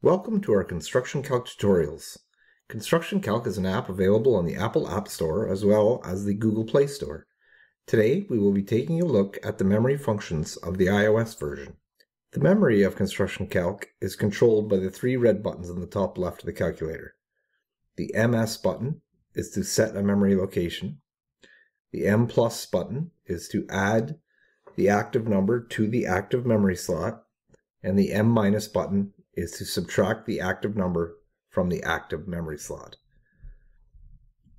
Welcome to our Construction Calc tutorials. Construction Calc is an app available on the Apple App Store as well as the Google Play Store. Today we will be taking a look at the memory functions of the iOS version. The memory of Construction Calc is controlled by the three red buttons on the top left of the calculator. The MS button is to set a memory location. The M+ button is to add the active number to the active memory slot, and the M- button is to subtract the active number from the active memory slot.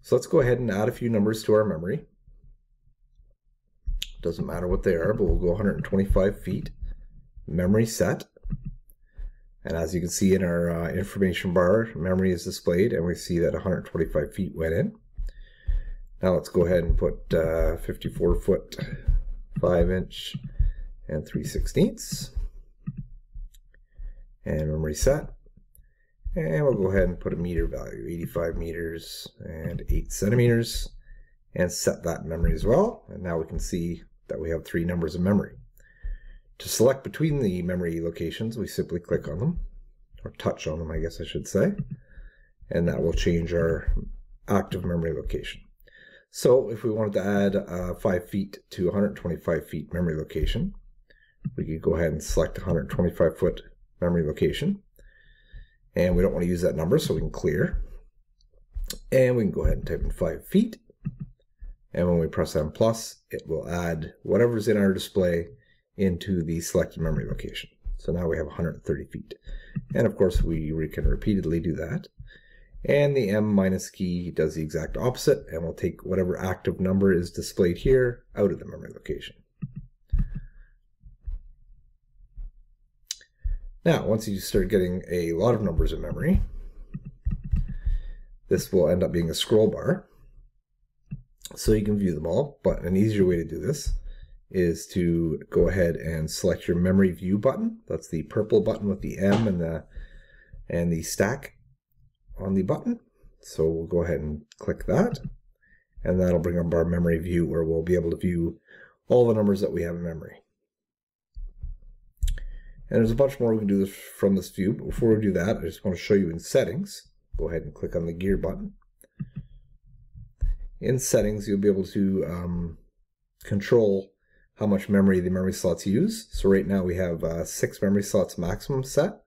So let's go ahead and add a few numbers to our memory. Doesn't matter what they are, but we'll go 125 feet. Memory set. And as you can see in our information bar, memory is displayed, and we see that 125 feet went in. Now let's go ahead and put 54 foot, 5 inch, and 3/16. And memory set. And we'll go ahead and put a meter value, 85 meters and 8 centimeters, and set that memory as well. And now we can see that we have three numbers of memory. To select between the memory locations, we simply click on them, or touch on them, I guess I should say, and that will change our active memory location. So if we wanted to add 5 feet to 125 feet memory location, we could go ahead and select 125 foot memory location, and we don't want to use that number, so we can clear, and we can go ahead and type in 5 feet, and when we press M+, it will add whatever's in our display into the selected memory location. So now we have 130 feet, and of course we can repeatedly do that. And the M- key does the exact opposite, and will take whatever active number is displayed here out of the memory location. Now, once you start getting a lot of numbers in memory, this will end up being a scroll bar, so you can view them all. But an easier way to do this is to go ahead and select your memory view button. That's the purple button with the M and the stack on the button. So we'll go ahead and click that, and that'll bring up our memory view, where we'll be able to view all the numbers that we have in memory. And there's a bunch more we can do from this view, but before we do that, I just want to show you in settings. Go ahead and click on the gear button. In settings, you'll be able to control how much memory the memory slots use. So right now we have 6 memory slots maximum set,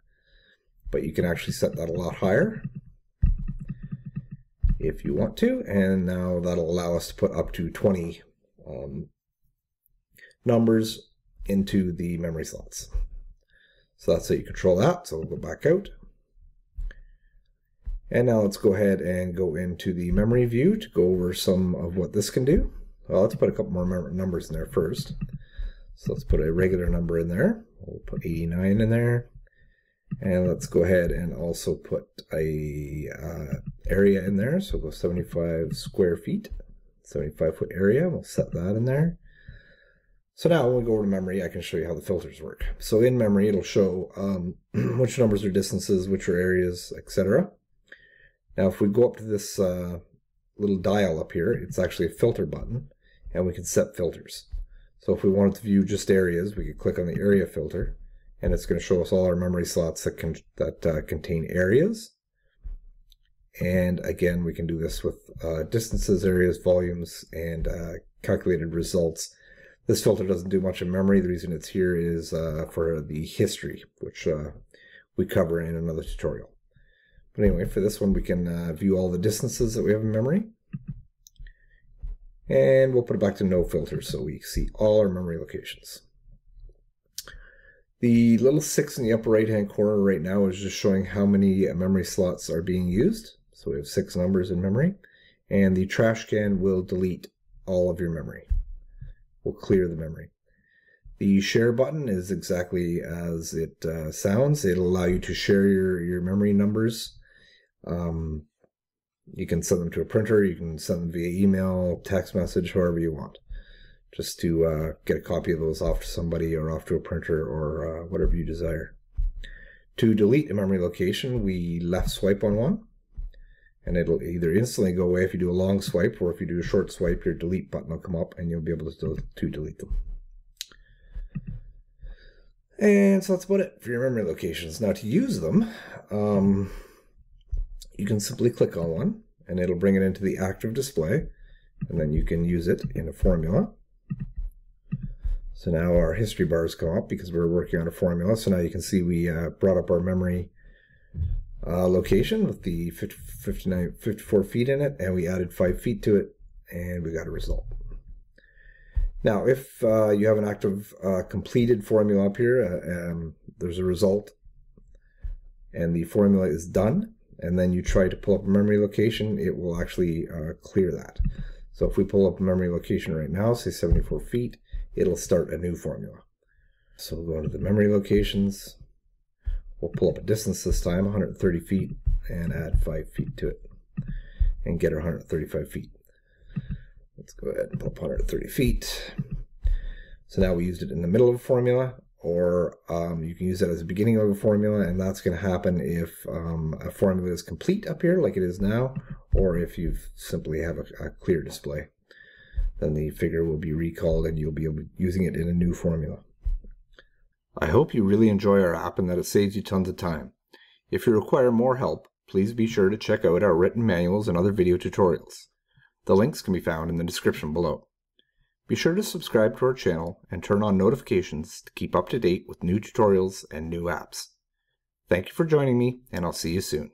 but you can actually set that a lot higher if you want to, and now that'll allow us to put up to 20 numbers into the memory slots. So that's how you control that. So we'll go back out. And now let's go ahead and go into the memory view to go over some of what this can do. Well, let's put a couple more numbers in there first. So let's put a regular number in there. We'll put 89 in there. And let's go ahead and also put a area in there. So we'll go 75 square feet, 75 foot area. We'll set that in there. So now when we go over to memory, I can show you how the filters work. So in memory, it'll show which numbers are distances, which are areas, etc. Now if we go up to this little dial up here, it's actually a filter button, and we can set filters. So if we wanted to view just areas, we could click on the area filter, and it's going to show us all our memory slots that contain areas. And again, we can do this with distances, areas, volumes, and calculated results. This filter doesn't do much in memory. The reason it's here is for the history, which we cover in another tutorial. But anyway, for this one, we can view all the distances that we have in memory. And we'll put it back to no filter so we see all our memory locations. The little 6 in the upper right-hand corner right now is just showing how many memory slots are being used. So we have 6 numbers in memory. And the trash can will delete all of your memory. Will clear the memory. The share button is exactly as it sounds. It'll allow you to share your memory numbers. You can send them to a printer, you can send them via email, text message, however you want, just to get a copy of those off to somebody or off to a printer or whatever you desire. To delete a memory location, we left swipe on one, and it'll either instantly go away if you do a long swipe, or if you do a short swipe, your delete button will come up and you'll be able to delete them. And so that's about it for your memory locations. Now to use them, you can simply click on one and it'll bring it into the active display, and then you can use it in a formula. So now our history bars come up because we're working on a formula. So now you can see we brought up our memory location with the 54 feet in it, and we added 5 feet to it, and we got a result. Now, if you have an active completed formula up here, there's a result, and the formula is done, and then you try to pull up a memory location, it will actually clear that. So if we pull up a memory location right now, say 74 feet, it'll start a new formula. So we'll go into the memory locations. We'll pull up a distance this time, 130 feet, and add 5 feet to it, and get our 135 feet. Let's go ahead and pull up 130 feet. So now we used it in the middle of a formula, or you can use it as the beginning of a formula, and that's going to happen if a formula is complete up here, like it is now, or if you simply have a clear display. Then the figure will be recalled, and you'll be using it in a new formula. I hope you really enjoy our app and that it saves you tons of time. If you require more help, please be sure to check out our written manuals and other video tutorials. The links can be found in the description below. Be sure to subscribe to our channel and turn on notifications to keep up to date with new tutorials and new apps. Thank you for joining me, and I'll see you soon.